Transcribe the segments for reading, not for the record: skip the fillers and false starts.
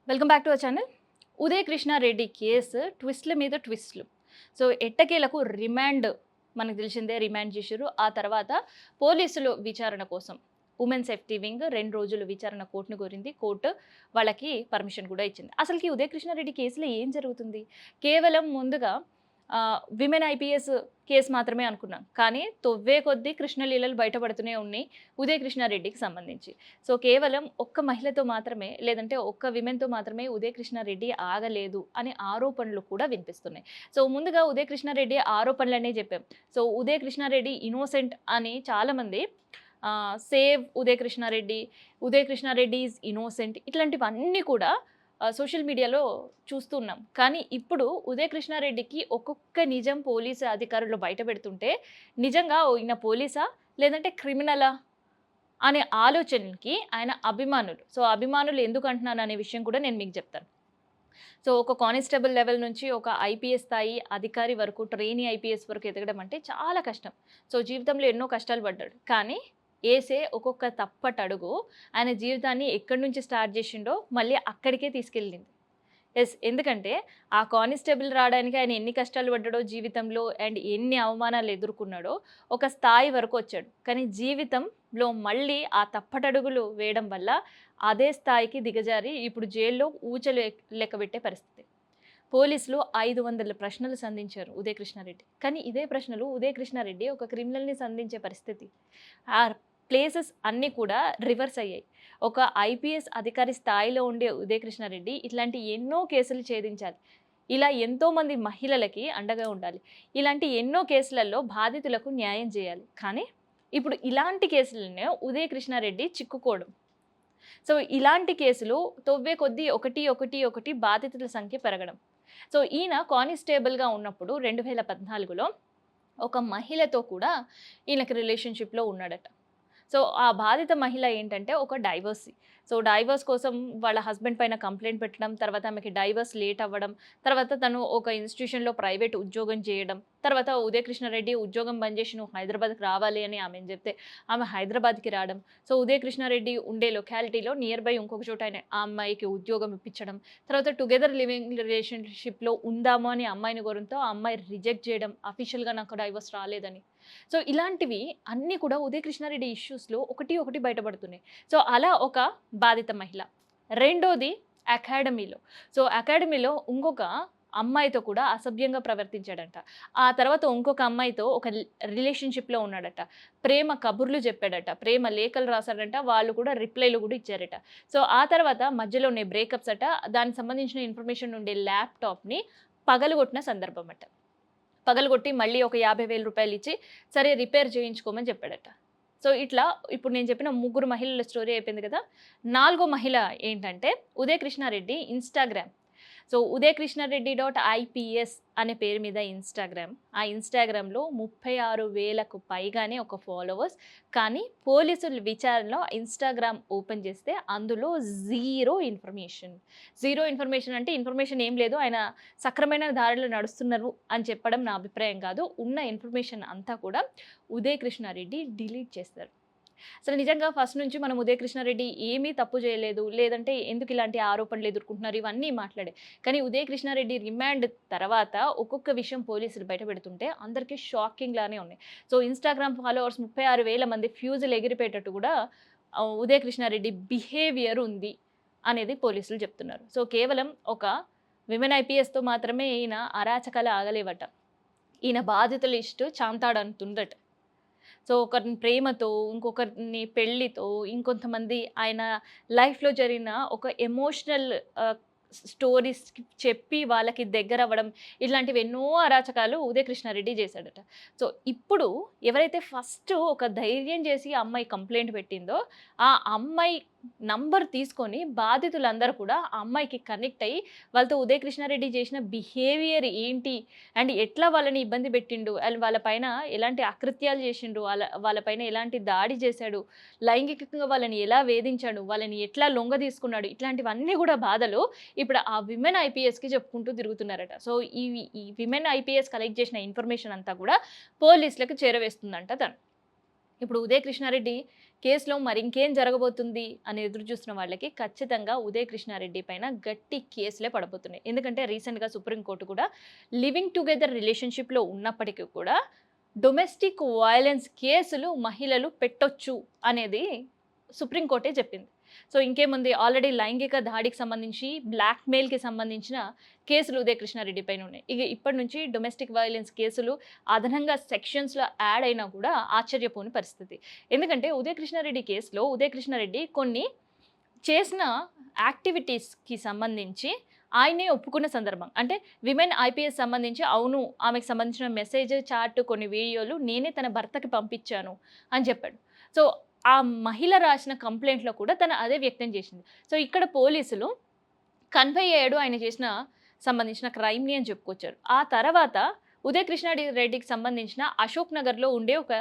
Welcome back to our channel. Uday Krishna Reddy case ట్విస్ట్ల మీద ట్విస్ట్లు. సో ఎట్టకేలకు రిమాండ్ మనకు తెలిసిందే రిమాండ్ చేశారు. ఆ తర్వాత పోలీసులు విచారణ కోసం ఉమెన్ సేఫ్టీ వింగ్ 2 రోజులు విచారణ కోర్టును కోరింది. కోర్టు వాళ్ళకి పర్మిషన్ కూడా ఇచ్చింది. అసలుకి ఉదయ్ కృష్ణారెడ్డి కేసులో ఏం జరుగుతుంది? కేవలం ముందుగా విమెన్ ఐపీఎస్ కేసు మాత్రమే అనుకున్నాం. కానీ తొవ్వే కొద్దీ కృష్ణలీలలు బయటపడుతూనే ఉన్నాయి ఉదయ్ కృష్ణారెడ్డికి సంబంధించి. సో కేవలం ఒక్క మహిళతో మాత్రమే లేదంటే ఒక్క విమెన్‌తో మాత్రమే ఉదయ్ కృష్ణారెడ్డి ఆగలేదు అనే ఆరోపణలు కూడా వినిపిస్తున్నాయి. సో ముందుగా ఉదయ్ కృష్ణారెడ్డి ఆరోపణలనే చెప్పాం. సో ఉదయ్ కృష్ణారెడ్డి ఇన్నోసెంట్ అని చాలామంది save Uday Krishna Reddy, Uday Krishna Reddy is innocent ఇట్లాంటివన్నీ కూడా సోషల్ మీడియాలో చూస్తున్నాం. కానీ ఇప్పుడు ఉదయ్ కృష్ణారెడ్డికి ఒక్కొక్క నిజం పోలీసు అధికారులు బయటపెడుతుంటే నిజంగా ఈయన పోలీసా? లేదంటే క్రిమినలా? అనే ఆలోచనకి ఆయన అభిమానులు. సో, అభిమానులు ఎందుకు అంటున్నాననే విషయం కూడా నేను మీకు చెప్తాను. సో, ఒక కానిస్టేబుల్ లెవెల్ నుంచి ఒక ఐపీఎస్ స్థాయి అధికారి వరకు, ట్రైనీ ఐపీఎస్ వరకు ఎదగడం అంటే చాలా కష్టం. సో, జీవితంలో ఎన్నో కష్టాలు పడ్డాడు. కానీ ఏసే ఒక్కొక్క తప్పటడుగు ఆయన జీవితాన్ని ఎక్కడి నుంచి స్టార్ట్ చేసిండో మళ్ళీ అక్కడికే తీసుకెళ్ళింది. యెస్. ఎందుకంటే ఆ కానిస్టేబుల్ రావడానికి ఆయన ఎన్ని కష్టాలు పడ్డాడో జీవితంలో అండ్ ఎన్ని అవమానాలు ఎదుర్కొన్నాడో ఒక స్థాయి వరకు వచ్చాడు. కానీ జీవితంలో మళ్ళీ ఆ తప్పటడుగులు వేయడం వల్ల అదే స్థాయికి దిగజారి ఇప్పుడు జైల్లో ఊచలు లెక్కబెట్టే పరిస్థితి. పోలీసులు 500 ప్రశ్నలు సంధించారు ఉదయ్ కృష్ణారెడ్డి. కానీ ఇదే ప్రశ్నలు ఉదయ్ కృష్ణారెడ్డి ఒక క్రిమినల్‌ని సంధించే పరిస్థితి. ఆ ప్లేసెస్ అన్నీ కూడా రివర్స్ అయ్యాయి. ఒక ఐపీఎస్ అధికారి స్థాయిలో ఉండే ఉదయ్ కృష్ణారెడ్డి ఇట్లాంటి ఎన్నో కేసులు ఛేదించాలి. ఇలా ఎంతోమంది మహిళలకి అండగా ఉండాలి. ఇలాంటి ఎన్నో కేసులలో బాధితులకు న్యాయం చేయాలి. కానీ ఇప్పుడు ఇలాంటి కేసులనే ఉదయ్ కృష్ణారెడ్డి చిక్కుకోవడం. సో ఇలాంటి కేసులు తవ్వే కొద్దీ ఒకటి బాధితుల సంఖ్య పెరగడం. సో ఈయన కానిస్టేబుల్‌గా ఉన్నప్పుడు 2014లో ఒక మహిళతో కూడా ఈయనకి రిలేషన్‌షిప్‌లో ఉన్నాడట. సో, ఆ బాధిత మహిళ ఏంటంటే ఒక డైవర్సీ. సో, డైవర్స్ కోసం వాళ్ళ హస్బెండ్ పైన కంప్లెయింట్ పెట్టడం, తర్వాత ఆమెకి డైవర్స్ లేట్ అవ్వడం, తర్వాత తను ఒక ఇన్‌స్టిట్యూషన్‌లో ప్రైవేట్ ఉద్యోగం చేయడం, తర్వాత ఉదయ్ కృష్ణారెడ్డి ఉద్యోగం బంద్ చేసి నువ్వు హైదరాబాద్‌కి రావాలి అని ఆమెను చెప్తే, ఆమె హైదరాబాద్‌కి రావడం. సో, ఉదయ్ కృష్ణారెడ్డి ఉండే లొకాలిటీలో నియర్ బై ఇంకొక చోట ఆయన ఆ అమ్మాయికి ఉద్యోగం ఇప్పించడం, తర్వాత టుగెదర్ లివింగ్ రిలేషన్‌షిప్‌లో ఉందాము అని అమ్మాయిని కోరంతో ఆ అమ్మాయి రిజెక్ట్ చేయడం, అఫీషియల్‌గా నాకు డైవర్స్ రాలేదని. సో, ఇలాంటివి అన్నీ కూడా ఉదయ్ కృష్ణారెడ్డి ఇష్యూస్‌లో ఒకటి బయటపడుతున్నాయి. సో, అలా ఒక బాధిత మహిళ. రెండోది అకాడమీలో. సో, అకాడమీలో ఇంకొక అమ్మాయితో కూడా అసభ్యంగా ప్రవర్తించాడంట. ఆ తర్వాత ఇంకొక అమ్మాయితో ఒక రిలేషన్‌షిప్‌లో ఉన్నాడట. ప్రేమ కబుర్లు చెప్పాడట. ప్రేమ లేఖలు రాసాడంట. వాళ్ళు కూడా రిప్లైలు కూడా ఇచ్చారట. సో, ఆ తర్వాత మధ్యలోనే బ్రేకప్స్ అట. దానికి సంబంధించిన ఇన్ఫర్మేషన్ ఉండే ల్యాప్‌టాప్‌ని పగలగొట్టిన సందర్భం అట. పగలగొట్టి మళ్ళీ ఒక 50,000 ఇచ్చి సరే రిపేర్ చేయించుకోమని చెప్పాడట. సో, ఇట్లా ఇప్పుడు నేను చెప్పిన ముగ్గురు మహిళల స్టోరీ అయిపోయింది కదా! నాలుగో మహిళ ఏంటంటే Uday Krishna Reddy Instagram. So, Uday Krishna Reddy IPS అనే పేరు మీద ఇన్‌స్టాగ్రామ్. ఆ ఇన్‌స్టాగ్రామ్‌లో 36,000కు పైగానే ఒక ఫాలోవర్స్. కానీ పోలీసుల విచారణలో ఇన్‌స్టాగ్రామ్ ఓపెన్ చేస్తే అందులో జీరో ఇన్ఫర్మేషన్. జీరో ఇన్ఫర్మేషన్ అంటే ఇన్ఫర్మేషన్ ఏం లేదు. ఆయన సక్రమైన దారిలో నడుస్తున్నారు అని చెప్పడం నా అభిప్రాయం కాదు. ఉన్న ఇన్ఫర్మేషన్ అంతా కూడా ఉదయ్ కృష్ణారెడ్డి డిలీట్ చేస్తారు. అసలు నిజంగా ఫస్ట్ నుంచి మనం ఉదయ్ కృష్ణారెడ్డి ఏమీ తప్పు చేయలేదు. లేదంటే ఎందుకు ఇలాంటి ఆరోపణలు ఎదుర్కొంటున్నారు ఇవన్నీ మాట్లాడే. కానీ ఉదయ్ కృష్ణారెడ్డి రిమాండ్ తర్వాత ఒక్కొక్క విషయం పోలీసులు బయటపెడుతుంటే అందరికీ షాకింగ్ లానే ఉన్నాయి. సో, ఇన్‌స్టాగ్రామ్ ఫాలోవర్స్ 36,000 మంది ఫ్యూజులు ఎగిరిపోయేటట్టు కూడా ఉదయ్ కృష్ణారెడ్డి బిహేవియర్ ఉంది అనేది పోలీసులు చెప్తున్నారు. సో, కేవలం ఒక విమెన్ ఐపీఎస్‌తో మాత్రమే ఈయన అరాచకాలు ఆగలేవట. ఈయన బాధితుల లిస్టు చాంతాడంతుందట. సో, ఒకరిని ప్రేమతో, ఇంకొకరిని పెళ్ళితో, ఇంకొంతమంది ఆయన లైఫ్‌లో జరిగిన ఒక ఎమోషనల్ స్టోరీస్ చెప్పి వాళ్ళకి దగ్గరవ్వడం, ఇట్లాంటివి ఎన్నో అరాచకాలు ఉదయ్ కృష్ణారెడ్డి చేశాడట. సో, ఇప్పుడు ఎవరైతే ఫస్ట్ ఒక ధైర్యం చేసి ఆ అమ్మాయి కంప్లెయింట్ పెట్టిందో, ఆ అమ్మాయి నంబర్ తీసుకొని బాధితులందరూ కూడా ఆ అమ్మాయికి కనెక్ట్ అయ్యి, వాళ్ళతో ఉదయ్ కృష్ణారెడ్డి చేసిన బిహేవియర్ ఏంటి? అండ్ ఎట్లా వాళ్ళని ఇబ్బంది పెట్టిండు? అండ్ వాళ్ళ పైన ఎలాంటి అకృత్యాలు చేసిండు? వాళ్ళ పైన ఎలాంటి దాడి చేశాడు? లైంగికంగా వాళ్ళని ఎలా వేధించాడు? వాళ్ళని ఎట్లా లొంగదీసుకున్నాడు? ఇట్లాంటివన్నీ కూడా బాధలు ఇప్పుడు ఆ విమెన్ ఐపీఎస్‌కి చెప్పుకుంటూ తిరుగుతున్నారట. సో, ఈ విమెన్ ఐపీఎస్ కలెక్ట్ చేసిన ఇన్ఫర్మేషన్ అంతా కూడా పోలీసులకు చేరవేస్తుందంట తను. ఇప్పుడు ఉదయ్ కృష్ణారెడ్డి కేసులో మరి ఇంకేం జరగబోతుంది అని ఎదురు చూస్తున్న వాళ్ళకి ఖచ్చితంగా ఉదయ్ కృష్ణారెడ్డి పైన గట్టి కేసులే పడబోతున్నాయి. ఎందుకంటే రీసెంట్‌గా సుప్రీంకోర్టు కూడా లివింగ్ టుగెదర్ రిలేషన్‌షిప్‌లో ఉన్నప్పటికీ కూడా డొమెస్టిక్ వయలెన్స్ కేసులు మహిళలు పెట్టొచ్చు అనేది సుప్రీంకోర్టే చెప్పింది. సో ఇంకేముంది, ఆల్రెడీ లైంగిక దాడికి సంబంధించి, బ్లాక్‌మెయిల్‌కి సంబంధించిన కేసులు ఉదయ్ కృష్ణారెడ్డి పైన ఉన్నాయి. ఇక ఇప్పటి నుంచి డొమెస్టిక్ వయలెన్స్ కేసులు అదనంగా సెక్షన్స్‌లో యాడ్ అయినా కూడా ఆశ్చర్యపోని పరిస్థితి. ఎందుకంటే ఉదయ్ కృష్ణారెడ్డి కేసులో ఉదయ్ కృష్ణారెడ్డి కొన్ని చేసిన యాక్టివిటీస్‌కి సంబంధించి ఆయనే ఒప్పుకున్న సందర్భం. అంటే విమెన్ ఐపీఎస్ సంబంధించి అవును, ఆమెకు సంబంధించిన మెసేజ్, చాట్, కొన్ని వీడియోలు నేనే తన భర్తకి పంపించాను అని చెప్పాడు. సో ఆ మహిళ రాసిన కంప్లెయింట్‌లో కూడా తను అదే వ్యక్తం చేసింది. సో ఇక్కడ పోలీసులు కన్ఫై అయ్యాడు ఆయన చేసిన సంబంధించిన క్రైమ్‌ని అని చెప్పుకొచ్చారు. ఆ తర్వాత ఉదయ్ కృష్ణారెడ్డికి సంబంధించిన అశోక్ నగర్‌లో ఉండే ఒక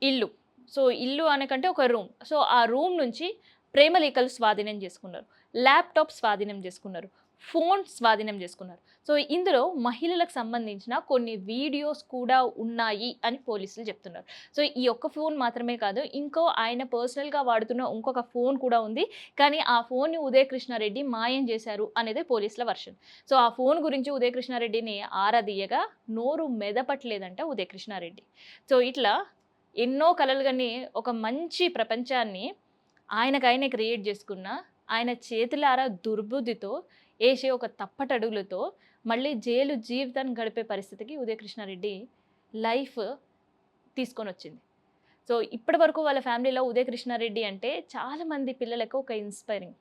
ఇల్లు. సో ఇల్లు అనకంటే ఒక రూమ్. సో ఆ రూమ్ నుంచి ప్రేమలేఖలు స్వాధీనం చేసుకున్నారు. ల్యాప్‌టాప్ స్వాధీనం చేసుకున్నారు. ఫోన్ స్వాధీనం చేసుకున్నారు. సో ఇందులో మహిళలకు సంబంధించిన కొన్ని వీడియోస్ కూడా ఉన్నాయి అని పోలీసులు చెప్తున్నారు. సో ఈ ఒక్క ఫోన్ మాత్రమే కాదు, ఇంకో ఆయన పర్సనల్‌గా వాడుతున్న ఇంకొక ఫోన్ కూడా ఉంది. కానీ ఆ ఫోన్‌ని ఉదయ్ కృష్ణారెడ్డి మాయం చేశారు అనేది పోలీసుల వర్షన్. సో ఆ ఫోన్ గురించి ఉదయ్ కృష్ణారెడ్డిని ఆరా తీయగా నోరు మెదపట్లేదంట ఉదయ్ కృష్ణారెడ్డి. సో ఇట్లా ఎన్నో కలలుగని ఒక మంచి ప్రపంచాన్ని ఆయనకైనా క్రియేట్ చేసుకున్న, ఆయన చేతులారా దుర్బుద్ధితో ఏసే ఒక తప్పటడుగులతో మళ్ళీ జైలు జీవితాన్ని గడిపే పరిస్థితికి ఉదయ్ కృష్ణారెడ్డి లైఫ్ తీసుకొనొచ్చింది. సో ఇప్పటివరకు వాళ్ళ ఫ్యామిలీలో ఉదయ్ కృష్ణారెడ్డి అంటే చాలామంది పిల్లలకు ఒక ఇన్స్పైరింగ్.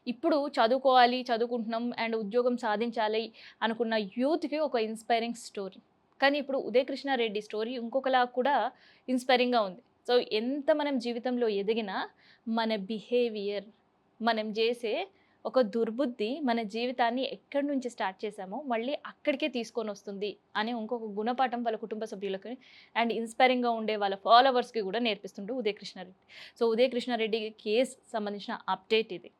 ఇప్పుడు చదువుకోవాలి, చదువుకుంటున్నాం అండ్ ఉద్యోగం సాధించాలి అనుకున్న యూత్‌కి ఒక ఇన్స్పైరింగ్ స్టోరీ. కానీ ఇప్పుడు ఉదయ్ కృష్ణారెడ్డి స్టోరీ ఇంకొకలా కూడా ఇన్స్పైరింగ్‌గా ఉంది. సో ఎంత మనం జీవితంలో ఎదిగినా మన బిహేవియర్, మనం చేసే ఒక దుర్బుద్ధి మన జీవితాన్ని ఎక్కడి నుంచి స్టార్ట్ చేశామో మళ్ళీ అక్కడికే తీసుకొనొస్తుంది అనే ఇంకొక గుణపాఠం వాళ్ళ కుటుంబ సభ్యులకి అండ్ ఇన్స్పైరింగ్‌గా ఉండే వాళ్ళ ఫాలోవర్స్‌కి కూడా నేర్పిస్తుండు ఉదయ్ కృష్ణారెడ్డి. సో ఉదయ్ కృష్ణారెడ్డి కేస్ సంబంధించిన అప్డేట్ ఇది.